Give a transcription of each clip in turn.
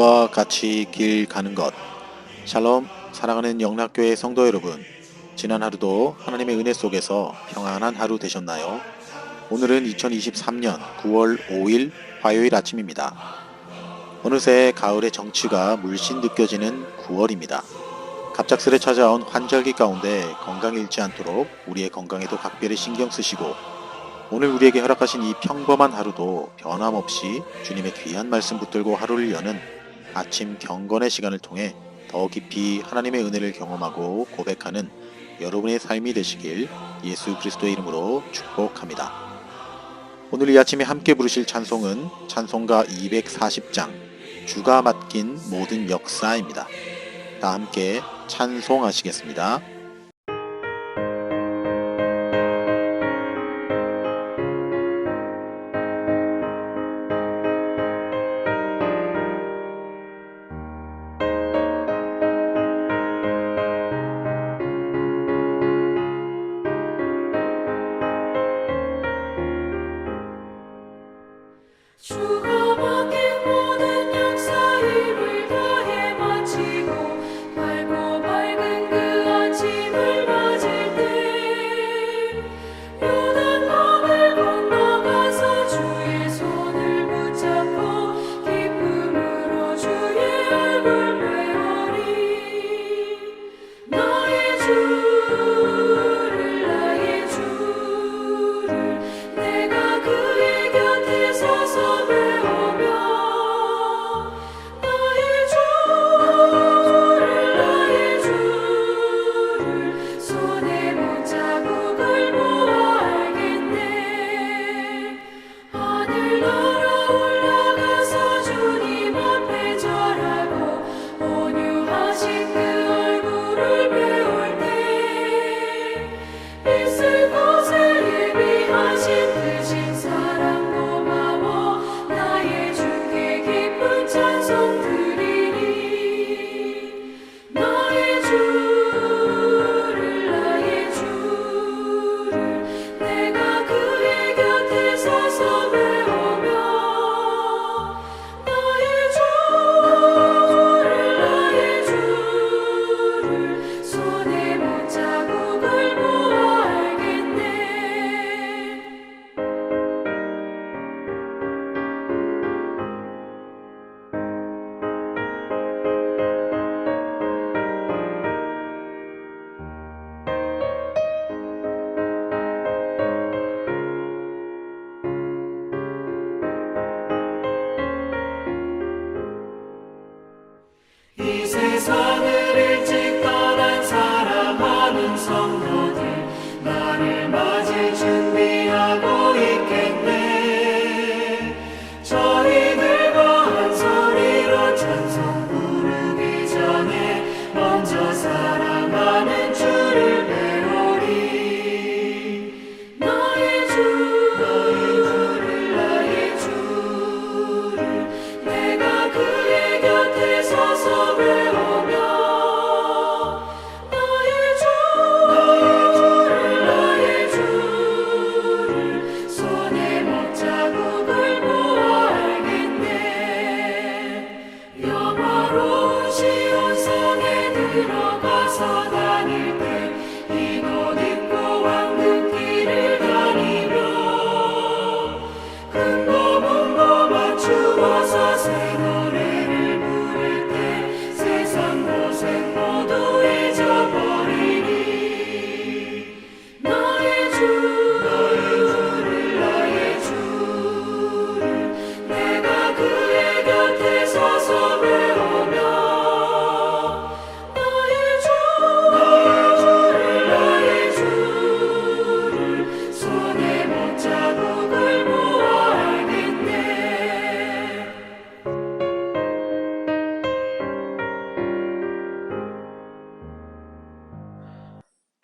그리스도와 같이 길 가는 것. 샬롬, 사랑하는 영락교회 성도 여러분, 지난 하루도 하나님의 은혜 속에서 평안한 하루 되셨나요? 오늘은 2023년 9월 5일 화요일 아침입니다. 어느새 가을의 정취가 물씬 느껴지는 9월입니다. 갑작스레 찾아온 환절기 가운데 건강 잃지 않도록 우리의 건강에도 각별히 신경 쓰시고, 오늘 우리에게 허락하신 이 평범한 하루도 변함없이 주님의 귀한 말씀 붙들고 하루를 여는 아침 경건의 시간을 통해 더 깊이 하나님의 은혜를 경험하고 고백하는 여러분의 삶이 되시길 예수 그리스도의 이름으로 축복합니다. 오늘 이 아침에 함께 부르실 찬송은 찬송가 240장 주가 맡긴 모든 역사입니다. 다 함께 찬송하시겠습니다. 주가 맡긴 모든 역사 힘을 다해 마치고 밝고 밝은 그 아침을 맞을 때 요단강을 건너가서 주의 손을 붙잡고 기쁨으로 주의 얼굴 뵈오리. 나의 주를 내가 그의 곁에 서서 손에 못자국을 보아 알겠네. 하늘 날아 올라가서 주님 앞에 절하고 온유하신 그 얼굴을 배울 때 있을 곳을 예비하신 크신 사랑 고마워 나의 주께 기쁜 찬송 드리리. 나의 주를 내가 그의 곁에 서서 배우며 나의 주를 손에 못자국을 보아 알겠네. 이 세상을 일찍 떠난 사랑하는 성도들 나를 맞을 준비하고 있겠네. 저희들과 한 소리로 찬송 부르기 전에 먼저 사랑하는 주를 배우리. 나의 주를 내가 그의 곁에 서서 배우며 나의 주를 손에 못자국을 보아 알겠네. 영화로운 시온성에 들어가서 다닐 때 이곳 입고 왕릉길을 다니며 큰거 문거 맞추어서 새 노래를 부를 때 세상 고생 모두 잊어버리리. 나의 주를 내가 그의 곁에 서서 배우며 나의 주를 손에 못자국을 보아 알겠네.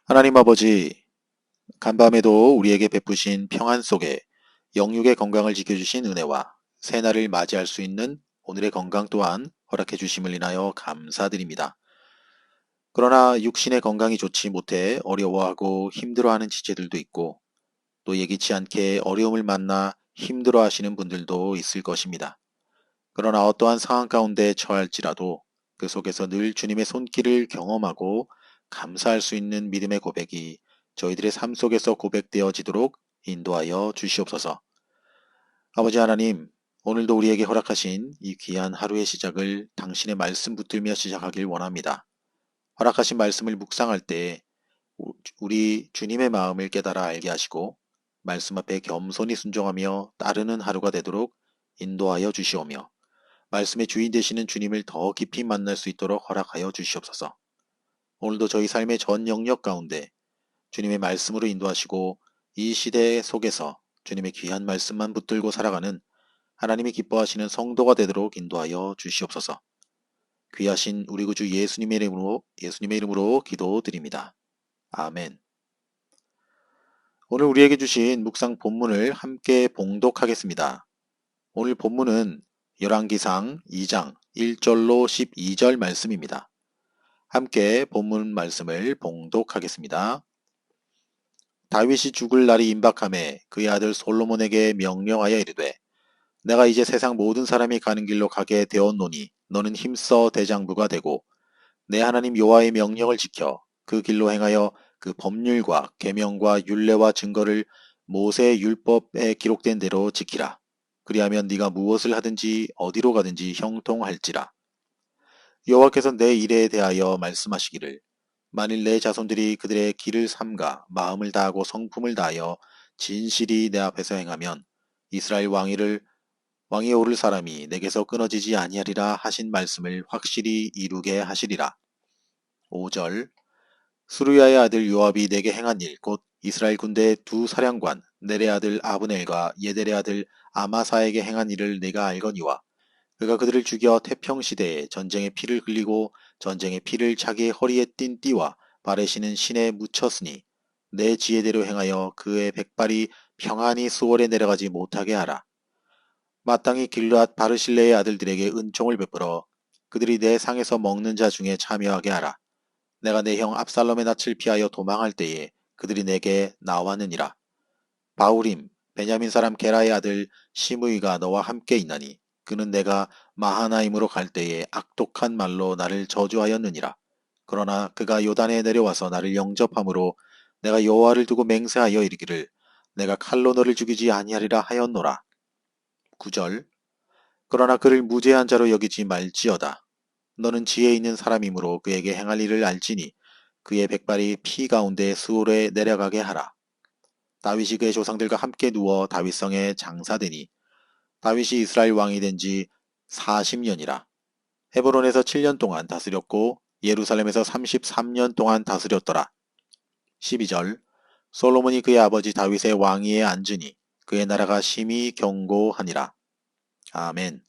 하나님 아버지, 간밤에도 우리에게 베푸신 평안 속에 영육의 건강을 지켜주신 은혜와 새날을 맞이할 수 있는 오늘의 건강 또한 허락해 주심을 인하여 감사드립니다. 그러나 육신의 건강이 좋지 못해 어려워하고 힘들어하는 지체들도 있고, 또 예기치 않게 어려움을 만나 힘들어하시는 분들도 있을 것입니다. 그러나 어떠한 상황 가운데 처할지라도 그 속에서 늘 주님의 손길을 경험하고 감사할 수 있는 믿음의 고백이 저희들의 삶 속에서 고백되어지도록 인도하여 주시옵소서. 아버지 하나님, 오늘도 우리에게 허락하신 이 귀한 하루의 시작을 당신의 말씀 붙들며 시작하길 원합니다. 허락하신 말씀을 묵상할 때 우리 주님의 마음을 깨달아 알게 하시고 말씀 앞에 겸손히 순종하며 따르는 하루가 되도록 인도하여 주시오며 말씀의 주인 되시는 주님을 더 깊이 만날 수 있도록 허락하여 주시옵소서. 오늘도 저희 삶의 전 영역 가운데 주님의 말씀으로 인도하시고 이 시대 속에서 주님의 귀한 말씀만 붙들고 살아가는 하나님이 기뻐하시는 성도가 되도록 인도하여 주시옵소서. 귀하신 우리 구주 예수님의 이름으로 기도드립니다. 아멘. 오늘 우리에게 주신 묵상 본문을 함께 봉독하겠습니다. 오늘 본문은 열왕기상 2장 1절로 12절 말씀입니다. 함께 본문 말씀을 봉독하겠습니다. 다윗이 죽을 날이 임박함에 그의 아들 솔로몬에게 명령하여 이르되 내가 이제 세상 모든 사람이 가는 길로 가게 되었노니 너는 힘써 대장부가 되고 내 하나님 여호와의 명령을 지켜 그 길로 행하여 그 법률과 계명과 율례와 증거를 모세의 율법에 기록된 대로 지키라. 그리하면 네가 무엇을 하든지 어디로 가든지 형통할지라. 여호와께서 내 일에 대하여 말씀하시기를 만일 내 자손들이 그들의 길을 삼가 마음을 다하고 성품을 다하여 진실이 내 앞에서 행하면 이스라엘 왕위에 오를 사람이 내게서 끊어지지 아니하리라 하신 말씀을 확실히 이루게 하시리라. 5절 수루야의 아들 요압이 내게 행한 일 곧 이스라엘 군대 두 사령관 넬의 아들 아브넬과 예델의 아들 아마사에게 행한 일을 내가 알거니와 그가 그들을 죽여 태평시대에 전쟁의 피를 흘리고 전쟁의 피를 자기의 허리에 띤 띠와 발에 신은 신에 묻혔으니 내 지혜대로 행하여 그의 백발이 평안히 수월에 내려가지 못하게 하라. 마땅히 길르앗 바르실레의 아들들에게 은총을 베풀어 그들이 내 상에서 먹는 자 중에 참여하게 하라. 내가 내 형 압살롬의 낯을 피하여 도망할 때에 그들이 내게 나왔느니라. 바우림 베냐민 사람 게라의 아들 시므이가 너와 함께 있나니 그는 내가 마하나임으로 갈 때에 악독한 말로 나를 저주하였느니라. 그러나 그가 요단에 내려와서 나를 영접함으로 내가 여호와를 두고 맹세하여 이르기를 내가 칼로 너를 죽이지 아니하리라 하였노라. 9절 그러나 그를 무죄한 자로 여기지 말지어다. 너는 지혜 있는 사람이므로 그에게 행할 일을 알지니 그의 백발이 피 가운데 수월에 내려가게 하라. 다윗이 그의 조상들과 함께 누워 다윗성에 장사되니 다윗이 이스라엘 왕이 된 지 40년이라. 헤브론에서 7년 동안 다스렸고 예루살렘에서 33년 동안 다스렸더라. 12절 솔로몬이 그의 아버지 다윗의 왕위에 앉으니 그의 나라가 심히 견고하니라. 아멘.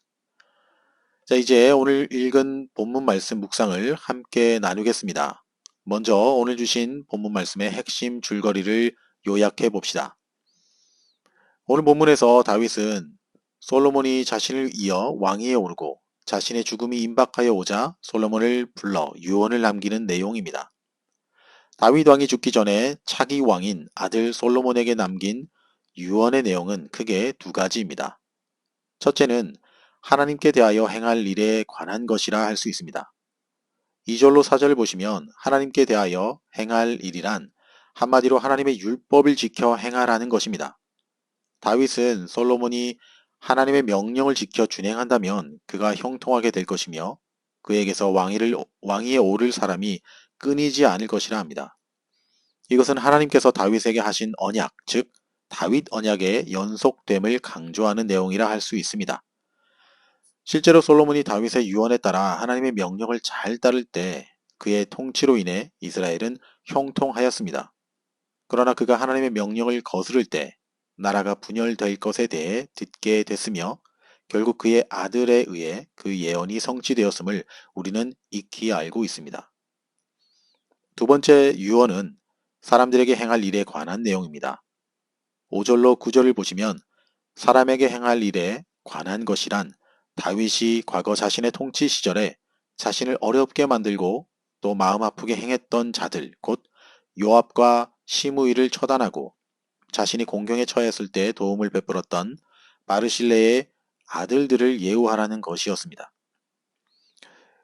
자, 이제 오늘 읽은 본문 말씀 묵상을 함께 나누겠습니다. 먼저 오늘 주신 본문 말씀의 핵심 줄거리를 요약해 봅시다. 오늘 본문에서 다윗은 솔로몬이 자신을 이어 왕위에 오르고 자신의 죽음이 임박하여 오자 솔로몬을 불러 유언을 남기는 내용입니다. 다윗 왕이 죽기 전에 차기 왕인 아들 솔로몬에게 남긴 유언의 내용은 크게 두 가지입니다. 첫째는 하나님께 대하여 행할 일에 관한 것이라 할 수 있습니다. 2절로 4절을 보시면 하나님께 대하여 행할 일이란 한마디로 하나님의 율법을 지켜 행하라는 것입니다. 다윗은 솔로몬이 하나님의 명령을 지켜 준행한다면 그가 형통하게 될 것이며 그에게서 왕위에 오를 사람이 끊이지 않을 것이라 합니다. 이것은 하나님께서 다윗에게 하신 언약, 즉 다윗 언약의 연속됨을 강조하는 내용이라 할 수 있습니다. 실제로 솔로몬이 다윗의 유언에 따라 하나님의 명령을 잘 따를 때 그의 통치로 인해 이스라엘은 형통하였습니다. 그러나 그가 하나님의 명령을 거스를 때 나라가 분열될 것에 대해 듣게 됐으며 결국 그의 아들에 의해 그 예언이 성취되었음을 우리는 익히 알고 있습니다. 두 번째 유언은 사람들에게 행할 일에 관한 내용입니다. 5절로 9절을 보시면 사람에게 행할 일에 관한 것이란 다윗이 과거 자신의 통치 시절에 자신을 어렵게 만들고 또 마음 아프게 행했던 자들, 곧 요압과 시므이를 처단하고 자신이 공경에 처했을 때 도움을 베풀었던 바르실레의 아들들을 예우하라는 것이었습니다.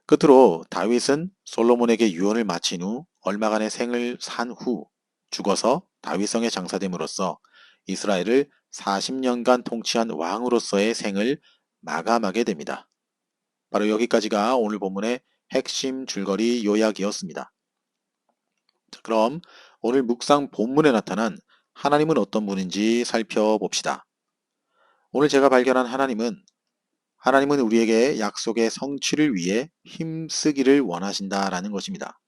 끝으로 다윗은 솔로몬에게 유언을 마친 후 얼마간의 생을 산 후 죽어서 다윗성에 장사됨으로써 이스라엘을 40년간 통치한 왕으로서의 생을 마감하게 됩니다. 바로 여기까지가 오늘 본문의 핵심 줄거리 요약이었습니다. 자, 그럼 오늘 묵상 본문에 나타난 하나님은 어떤 분인지 살펴봅시다. 오늘 제가 발견한 하나님은 우리에게 약속의 성취를 위해 힘쓰기를 원하신다라는 것입니다.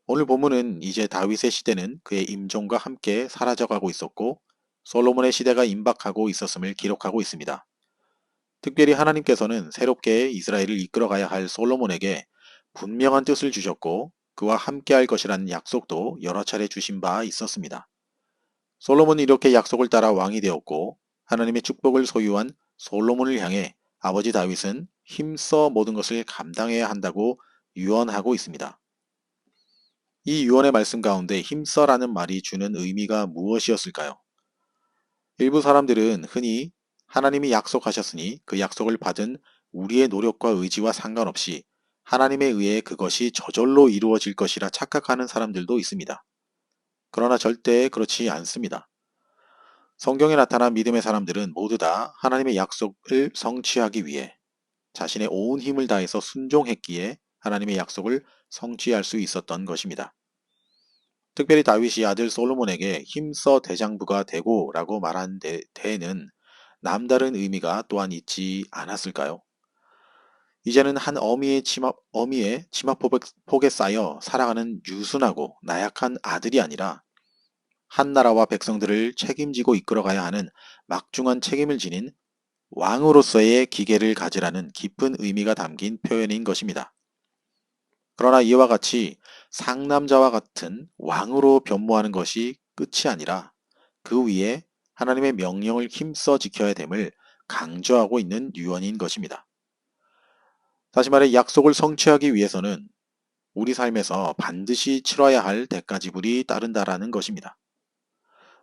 오늘 본문은 이제 다윗의 시대는 그의 임종과 함께 사라져가고 있었고 솔로몬의 시대가 임박하고 있었음을 기록하고 있습니다. 특별히 하나님께서는 새롭게 이스라엘을 이끌어가야 할 솔로몬에게 분명한 뜻을 주셨고 그와 함께할 것이라는 약속도 여러 차례 주신 바 있었습니다. 솔로몬이 이렇게 약속을 따라 왕이 되었고 하나님의 축복을 소유한 솔로몬을 향해 아버지 다윗은 힘써 모든 것을 감당해야 한다고 유언하고 있습니다. 이 유언의 말씀 가운데 힘써라는 말이 주는 의미가 무엇이었을까요? 일부 사람들은 흔히 하나님이 약속하셨으니 그 약속을 받은 우리의 노력과 의지와 상관없이 하나님에 의해 그것이 저절로 이루어질 것이라 착각하는 사람들도 있습니다. 그러나 절대 그렇지 않습니다. 성경에 나타난 믿음의 사람들은 모두 다 하나님의 약속을 성취하기 위해 자신의 온 힘을 다해서 순종했기에 하나님의 약속을 성취할 수 있었던 것입니다. 특별히 다윗이 아들 솔로몬에게 힘써 대장부가 되고 라고 말한 데에는 남다른 의미가 또한 있지 않았을까요? 이제는 한 어미의 치마폭에 쌓여 살아가는 유순하고 나약한 아들이 아니라 한 나라와 백성들을 책임지고 이끌어가야 하는 막중한 책임을 지닌 왕으로서의 기계를 가지라는 깊은 의미가 담긴 표현인 것입니다. 그러나 이와 같이 상남자와 같은 왕으로 변모하는 것이 끝이 아니라 그 위에 하나님의 명령을 힘써 지켜야 됨을 강조하고 있는 유언인 것입니다. 다시 말해 약속을 성취하기 위해서는 우리 삶에서 반드시 치러야 할 대가 지불이 따른다라는 것입니다.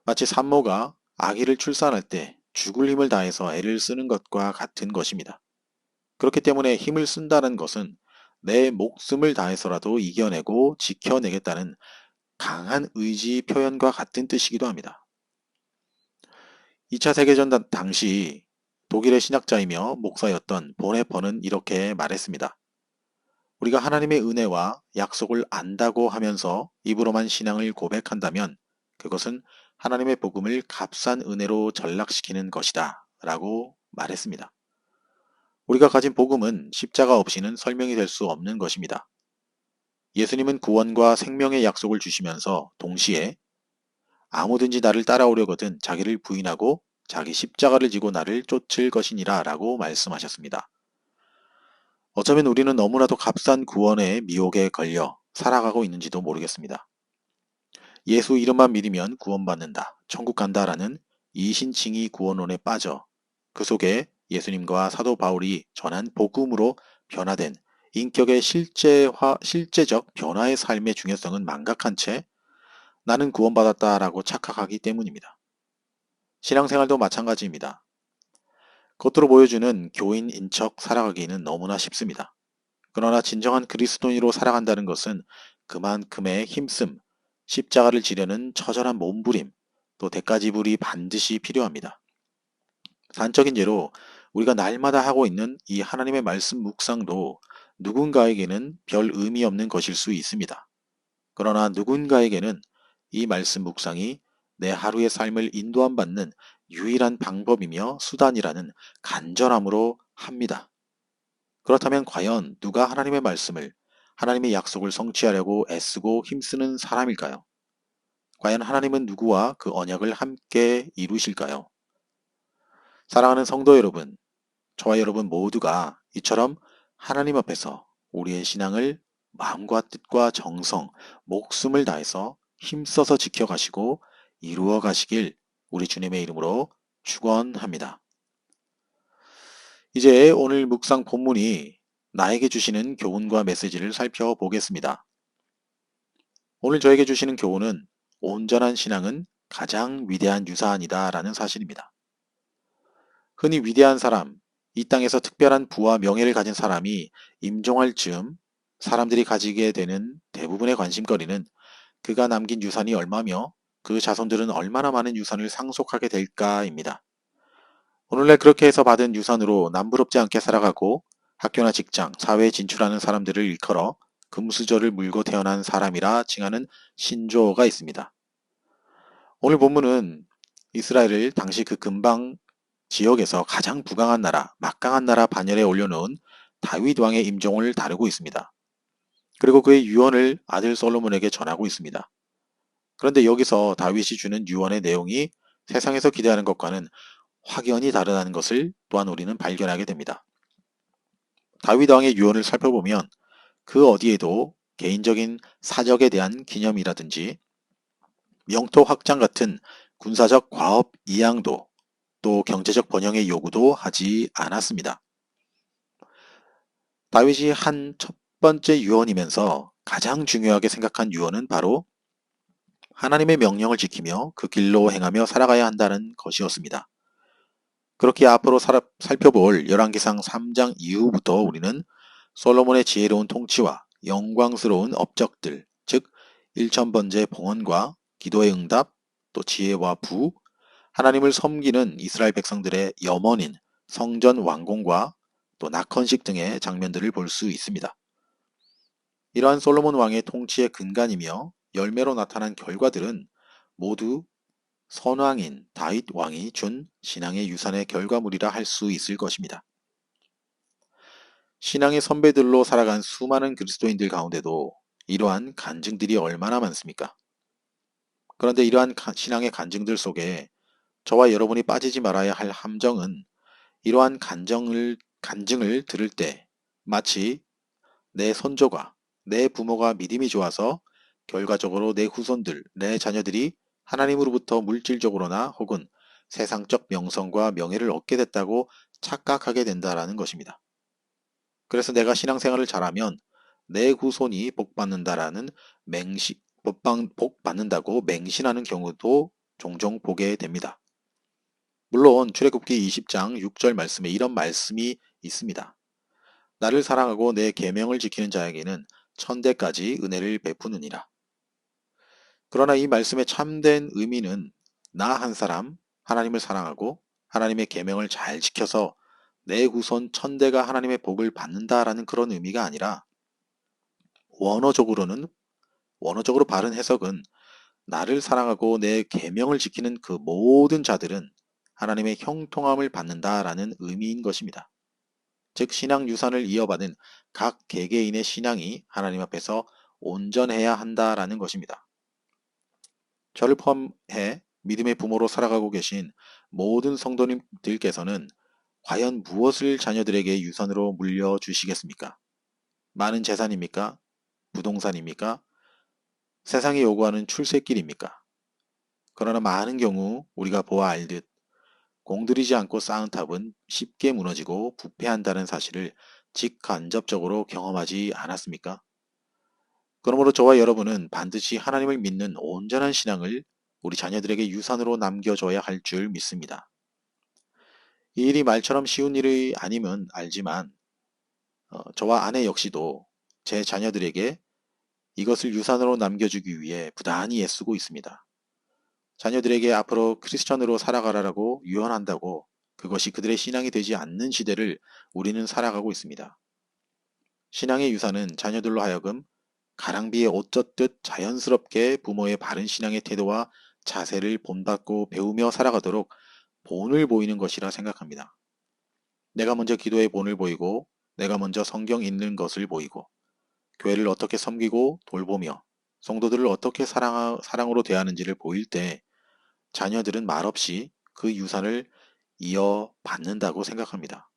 마치 산모가 아기를 출산할 때 죽을 힘을 다해서 애를 쓰는 것과 같은 것입니다. 그렇기 때문에 힘을 쓴다는 것은 내 목숨을 다해서라도 이겨내고 지켜내겠다는 강한 의지 표현과 같은 뜻이기도 합니다. 2차 세계전 당시 독일의 신학자이며 목사였던 보네퍼는 이렇게 말했습니다. 우리가 하나님의 은혜와 약속을 안다고 하면서 입으로만 신앙을 고백한다면 그것은 하나님의 복음을 값싼 은혜로 전락시키는 것이다 라고 말했습니다. 우리가 가진 복음은 십자가 없이는 설명이 될 수 없는 것입니다. 예수님은 구원과 생명의 약속을 주시면서 동시에 아무든지 나를 따라오려거든 자기를 부인하고 자기 십자가를 지고 나를 쫓을 것이니라 라고 말씀하셨습니다. 어쩌면 우리는 너무나도 값싼 구원의 미혹에 걸려 살아가고 있는지도 모르겠습니다. 예수 이름만 믿으면 구원받는다, 천국 간다라는 이신칭의 구원론에 빠져 그 속에 예수님과 사도 바울이 전한 복음으로 변화된 인격의 실제적 변화의 삶의 중요성은 망각한 채 나는 구원받았다라고 착각하기 때문입니다. 신앙생활도 마찬가지입니다. 겉으로 보여주는 교인인 척 살아가기는 너무나 쉽습니다. 그러나 진정한 그리스도인으로 살아간다는 것은 그만큼의 힘씀, 십자가를 지려는 처절한 몸부림, 또 대가지불이 반드시 필요합니다. 단적인 예로 우리가 날마다 하고 있는 이 하나님의 말씀 묵상도 누군가에게는 별 의미 없는 것일 수 있습니다. 그러나 누군가에게는 이 말씀 묵상이 내 하루의 삶을 인도함 받는 유일한 방법이며 수단이라는 간절함으로 합니다. 그렇다면 과연 누가 하나님의 말씀을, 하나님의 약속을 성취하려고 애쓰고 힘쓰는 사람일까요? 과연 하나님은 누구와 그 언약을 함께 이루실까요? 사랑하는 성도 여러분, 저와 여러분 모두가 이처럼 하나님 앞에서 우리의 신앙을 마음과 뜻과 정성, 목숨을 다해서 힘써서 지켜가시고 이루어 가시길 우리 주님의 이름으로 축원합니다. 이제 오늘 묵상 본문이 나에게 주시는 교훈과 메시지를 살펴보겠습니다. 오늘 저에게 주시는 교훈은 온전한 신앙은 가장 위대한 유산이다 라는 사실입니다. 흔히 위대한 사람, 이 땅에서 특별한 부와 명예를 가진 사람이 임종할 즈음 사람들이 가지게 되는 대부분의 관심거리는 그가 남긴 유산이 얼마며 그 자손들은 얼마나 많은 유산을 상속하게 될까입니다. 오늘날 그렇게 해서 받은 유산으로 남부럽지 않게 살아가고 학교나 직장, 사회에 진출하는 사람들을 일컬어 금수저를 물고 태어난 사람이라 칭하는 신조어가 있습니다. 오늘 본문은 이스라엘을 당시 그 근방 지역에서 가장 부강한 나라, 막강한 나라 반열에 올려놓은 다윗 왕의 임종을 다루고 있습니다. 그리고 그의 유언을 아들 솔로몬에게 전하고 있습니다. 그런데 여기서 다윗이 주는 유언의 내용이 세상에서 기대하는 것과는 확연히 다르다는 것을 또한 우리는 발견하게 됩니다. 다윗 왕의 유언을 살펴보면 그 어디에도 개인적인 사적에 대한 기념이라든지 영토 확장 같은 군사적 과업 이양도 또 경제적 번영의 요구도 하지 않았습니다. 다윗이 한 첫 번째 유언이면서 가장 중요하게 생각한 유언은 바로 하나님의 명령을 지키며 그 길로 행하며 살아가야 한다는 것이었습니다. 그렇게 앞으로 살펴볼 열왕기상 3장 이후부터 우리는 솔로몬의 지혜로운 통치와 영광스러운 업적들, 즉 일천번제 봉헌과 기도의 응답, 또 지혜와 부, 하나님을 섬기는 이스라엘 백성들의 염원인 성전 완공과 또 낙헌식 등의 장면들을 볼 수 있습니다. 이러한 솔로몬 왕의 통치의 근간이며 열매로 나타난 결과들은 모두 선왕인 다윗 왕이 준 신앙의 유산의 결과물이라 할 수 있을 것입니다. 신앙의 선배들로 살아간 수많은 그리스도인들 가운데도 이러한 간증들이 얼마나 많습니까? 그런데 이러한 신앙의 간증들 속에 저와 여러분이 빠지지 말아야 할 함정은 이러한 간증을 들을 때 마치 내 선조가, 내 부모가 믿음이 좋아서 결과적으로 내 후손들, 내 자녀들이 하나님으로부터 물질적으로나 혹은 세상적 명성과 명예를 얻게 됐다고 착각하게 된다라는 것입니다. 그래서 내가 신앙생활을 잘하면 내 후손이 복받는다라는 복받는다고 맹신하는 경우도 종종 보게 됩니다. 물론 출애굽기 20장 6절 말씀에 이런 말씀이 있습니다. 나를 사랑하고 내 계명을 지키는 자에게는 천대까지 은혜를 베푸느니라. 그러나 이 말씀의 참된 의미는 나 한 사람 하나님을 사랑하고 하나님의 계명을 잘 지켜서 내 후손 천대가 하나님의 복을 받는다라는 그런 의미가 아니라 원어적으로 바른 해석은 나를 사랑하고 내 계명을 지키는 그 모든 자들은 하나님의 형통함을 받는다라는 의미인 것입니다. 즉 신앙 유산을 이어받은 각 개개인의 신앙이 하나님 앞에서 온전해야 한다라는 것입니다. 저를 포함해 믿음의 부모로 살아가고 계신 모든 성도님들께서는 과연 무엇을 자녀들에게 유산으로 물려주시겠습니까? 많은 재산입니까? 부동산입니까? 세상이 요구하는 출세길입니까? 그러나 많은 경우 우리가 보아 알듯 공들이지 않고 쌓은 탑은 쉽게 무너지고 부패한다는 사실을 직간접적으로 경험하지 않았습니까? 그러므로 저와 여러분은 반드시 하나님을 믿는 온전한 신앙을 우리 자녀들에게 유산으로 남겨줘야 할 줄 믿습니다. 이 일이 말처럼 쉬운 일이 아니면 알지만 저와 아내 역시도 제 자녀들에게 이것을 유산으로 남겨주기 위해 부단히 애쓰고 있습니다. 자녀들에게 앞으로 크리스천으로 살아가라고 유언한다고 그것이 그들의 신앙이 되지 않는 시대를 우리는 살아가고 있습니다. 신앙의 유산은 자녀들로 하여금 가랑비에 옷 젖듯 자연스럽게 부모의 바른 신앙의 태도와 자세를 본받고 배우며 살아가도록 본을 보이는 것이라 생각합니다. 내가 먼저 기도의 본을 보이고 내가 먼저 성경 읽는 것을 보이고 교회를 어떻게 섬기고 돌보며 성도들을 어떻게 사랑으로 대하는지를 보일 때 자녀들은 말없이 그 유산을 이어받는다고 생각합니다.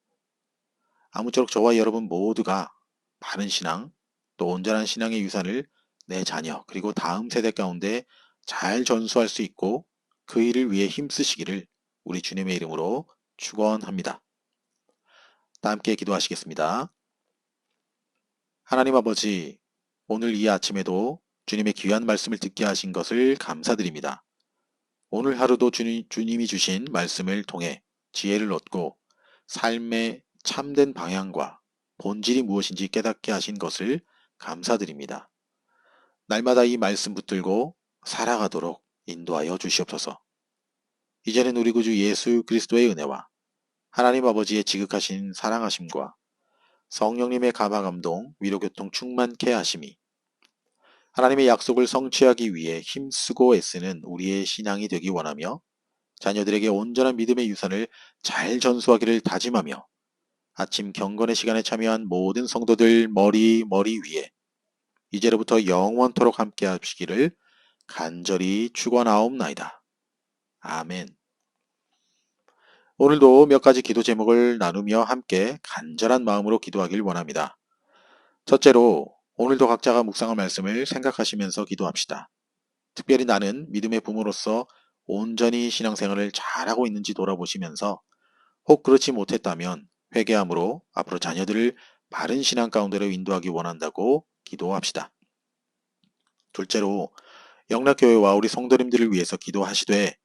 아무쪼록 저와 여러분 모두가 바른 신앙, 또 온전한 신앙의 유산을 내 자녀 그리고 다음 세대 가운데 잘 전수할 수 있고 그 일을 위해 힘쓰시기를 우리 주님의 이름으로 축원합니다. 다 함께 기도하시겠습니다. 하나님 아버지, 오늘 이 아침에도 주님의 귀한 말씀을 듣게 하신 것을 감사드립니다. 오늘 하루도 주님이 주신 말씀을 통해 지혜를 얻고 삶의 참된 방향과 본질이 무엇인지 깨닫게 하신 것을 감사드립니다. 날마다 이 말씀 붙들고 살아가도록 인도하여 주시옵소서. 이제는 우리 구주 예수 그리스도의 은혜와 하나님 아버지의 지극하신 사랑하심과 성령님의 감화감동, 위로교통 충만케 하심이 하나님의 약속을 성취하기 위해 힘쓰고 애쓰는 우리의 신앙이 되기 원하며 자녀들에게 온전한 믿음의 유산을 잘 전수하기를 다짐하며 아침 경건의 시간에 참여한 모든 성도들 머리 위에 이제로부터 영원토록 함께 하시기를 간절히 축원하옵나이다. 아멘. 오늘도 몇 가지 기도 제목을 나누며 함께 간절한 마음으로 기도하길 원합니다. 첫째로 오늘도 각자가 묵상할 말씀을 생각하시면서 기도합시다. 특별히 나는 믿음의 부모로서 온전히 신앙생활을 잘하고 있는지 돌아보시면서 혹 그렇지 못했다면 회개함으로 앞으로 자녀들을 바른 신앙 가운데로 인도하기 원한다고 기도합시다. 둘째로 영락교회와 우리 성도님들을 위해서 기도하시되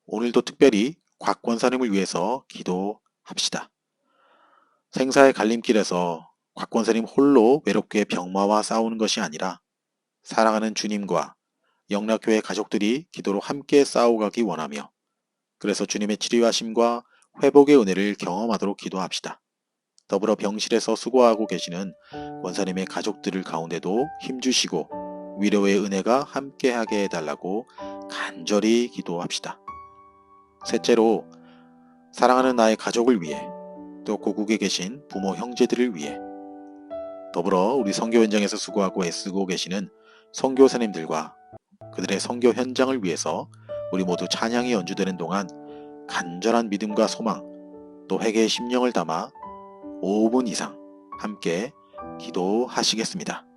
오늘도 특별히 곽 권사님을 위해서 기도합시다. 생사의 갈림길에서 곽 권사님 홀로 외롭게 병마와 싸우는 것이 아니라 사랑하는 주님과 영락교회 가족들이 기도로 함께 싸워가기 원하며 그래서 주님의 치료하심과 회복의 은혜를 경험하도록 기도합시다. 더불어 병실에서 수고하고 계시는 권사님의 가족들을 가운데도 힘주시고 위로의 은혜가 함께하게 해달라고 간절히 기도합시다. 셋째로 사랑하는 나의 가족을 위해 또 고국에 계신 부모 형제들을 위해 더불어 우리 선교 현장에서 수고하고 애쓰고 계시는 선교사님들과 그들의 선교 현장을 위해서 우리 모두 찬양이 연주되는 동안 간절한 믿음과 소망 또 회개의 심령을 담아 5분 이상 함께 기도하시겠습니다.